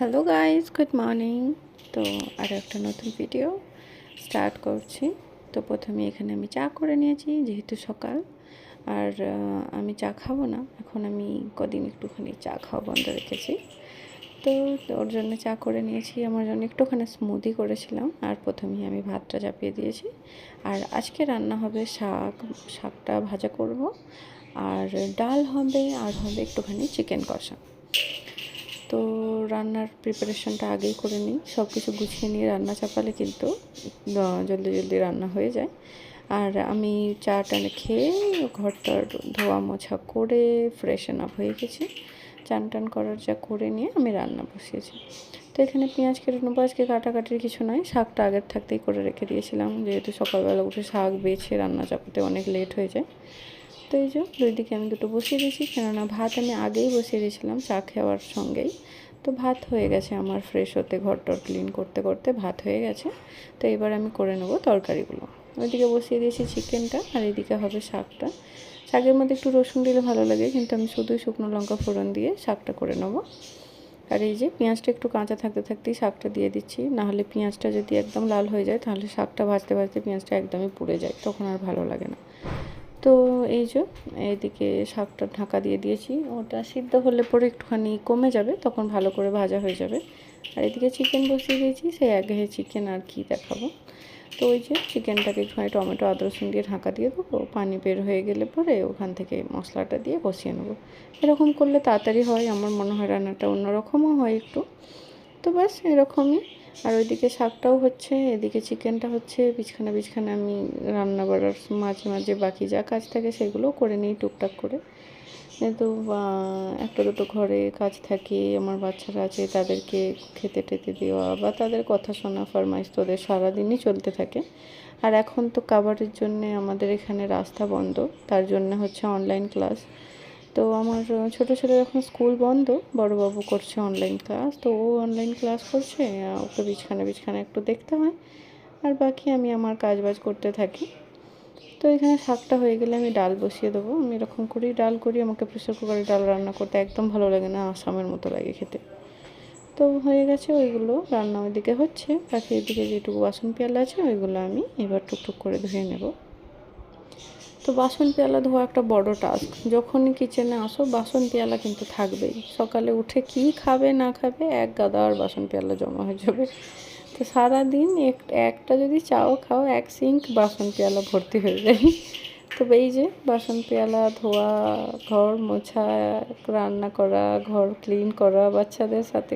Hello guys, good morning. তো আর একটা নতুন ভিডিও স্টার্ট করছি। তো প্রথমে এখানে আমি চা করে নিয়েছি, যেহেতু সকাল। আর আমি চা খাবো না এখন, আমি কদিন একটুখানি চা খাওয়া বন্ধ রেখেছি। তো ওর জন্য চা করে নিয়েছি, আমার জন্য একটুখানি স্মুদি করেছিলাম। আর প্রথমেই আমি ভাতটা চাপিয়ে দিয়েছি। আর আজকে রান্না হবে শাকটা ভাজা করব, আর ডাল হবে, আর হবে একটুখানি চিকেন কষা। তো রান্নার প্রিপারেশনটা আগেই করে নিই, সব কিছু গুছিয়ে নিয়ে রান্না চাপালে কিন্তু জলদি জলদি রান্না হয়ে যায়। আর আমি চা টানে খেয়ে ঘরটার ধোয়া মোছা করে ফ্রেশন আপ হয়ে গেছি। চান টান করার যা করে নিয়ে আমি রান্না বসিয়েছি। তো এখানে পেঁয়াজ কেটে নেবো, আজকে কাটাকাটির কিছু নয়, শাকটা আগের থাকতেই করে রেখে দিয়েছিলাম, যেহেতু সকালবেলা উঠে শাক বেছে রান্না চাপাতে অনেক লেট হয়ে যায়। তো এই যে দুই দিকে আমি দুটো বসিয়ে দিয়েছি, কেননা ভাত আমি আগেই বসিয়ে দিয়েছিলাম চা খাওয়ার সঙ্গেই। তো ভাত হয়ে গেছে আমার, ফ্রেশ হতে ঘরটর ক্লিন করতে করতে ভাত হয়ে গেছে। তো এবার আমি করে নেব তরকারিগুলো। ওইদিকে বসিয়ে দিয়েছি চিকেনটা, আর এইদিকে হবে শাকটা। শাকের মধ্যে একটু রসুন দিলে ভালো লাগে, কিন্তু আমি শুধুই শুকনো লঙ্কা ফোড়ন দিয়ে শাকটা করে নেব। আর এই যে পেঁয়াজটা একটু কাঁচা থাকতে থাকতেই শাকটা দিয়ে দিচ্ছি, নাহলে পেঁয়াজটা যদি একদম লাল হয়ে যায় তাহলে শাকটা ভাজতে ভাজতে পেঁয়াজটা একদমই পুড়ে যায়, তখন আর ভালো লাগে না। তো এই যে এইদিকে শাকটা ঢাকা দিয়ে দিয়েছি, ওটা সিদ্ধ হলে পরে একটুখানি কমে যাবে, তখন ভালো করে ভাজা হয়ে যাবে। আর এদিকে চিকেন বসিয়ে দিয়েছি, সেই একঘেয়ে চিকেন আর কি দেখাবো। তো ওই যে চিকেনটাকে একটুখানি টমেটো আদা রসুন দিয়ে ঢাকা দিয়ে দেবো, পানি বের হয়ে গেলে পরে ওখান থেকে মশলাটা দিয়ে কষিয়ে নেবো। এরকম করলে তাড়াতাড়ি হয়, আমার মনে হয় রান্নাটা অন্যরকমও হয় একটু। তো ব্যাস এরকমই। আর ওইদিকে শাকটাও হচ্ছে, এদিকে চিকেনটা হচ্ছে, বিছখানা আমি রান্না বাড়ার মাঝে মাঝে বাকি যা কাজ থাকে সেগুলোও করে নিই টুকটাক করে। কিন্তু একটা দুটো ঘরে কাজ থাকে, আমার বাচ্চারা আছে, তাদেরকে খেতে টেতে দেওয়া বা তাদের কথা শোনা, ফরমাইশ তো ওদের সারাদিনই চলতে থাকে। আর এখন তো কাভারের জন্যে আমাদের এখানে রাস্তা বন্ধ, তার জন্য হচ্ছে অনলাইন ক্লাস। তো আমার ছোটো ছেলের এখন স্কুল বন্ধ, বড়োবাবু করছে অনলাইন ক্লাস, তো ও অনলাইন ক্লাস করছে, ওকে বিছখানা একটু দেখতে হয়। আর বাকি আমি আমার কাজ বাজ করতে থাকি। তো এখানে শাকটা হয়ে গেলে আমি ডাল বসিয়ে দেবো। আমি এরকম করেই ডাল করি, আমাকে প্রেসার কুকারে ডাল রান্না করতে একদম ভালো লাগে না, আসামের মতো লাগে খেতে। তো হয়ে গেছে ওইগুলো রান্না, ওইদিকে হচ্ছে, বাকি এদিকে যেটুকু বাসন পেয়ালা আছে ওইগুলো আমি এবার টুকটুক করে ধুয়ে নেব। তো বাসন পেয়ালা ধোয়া একটা বড় টাস্ক, যখনই কিচেনে আসো বাসন পেয়ালা কিন্তু থাকবেই। সকালে উঠে কি খাবে না খাবে এক গাদার বাসন পেয়ালা জমা হয়ে যাবে। তো সারাদিন একটা যদি চাও খাও, এক সিঙ্ক বাসন পেয়ালা ভর্তি হয়ে যায়। তো এই যে বাসন পেয়ালা ধোয়া, ঘর মোছা, রান্না করা, ঘর ক্লিন করা, বাচ্চাদের সাথে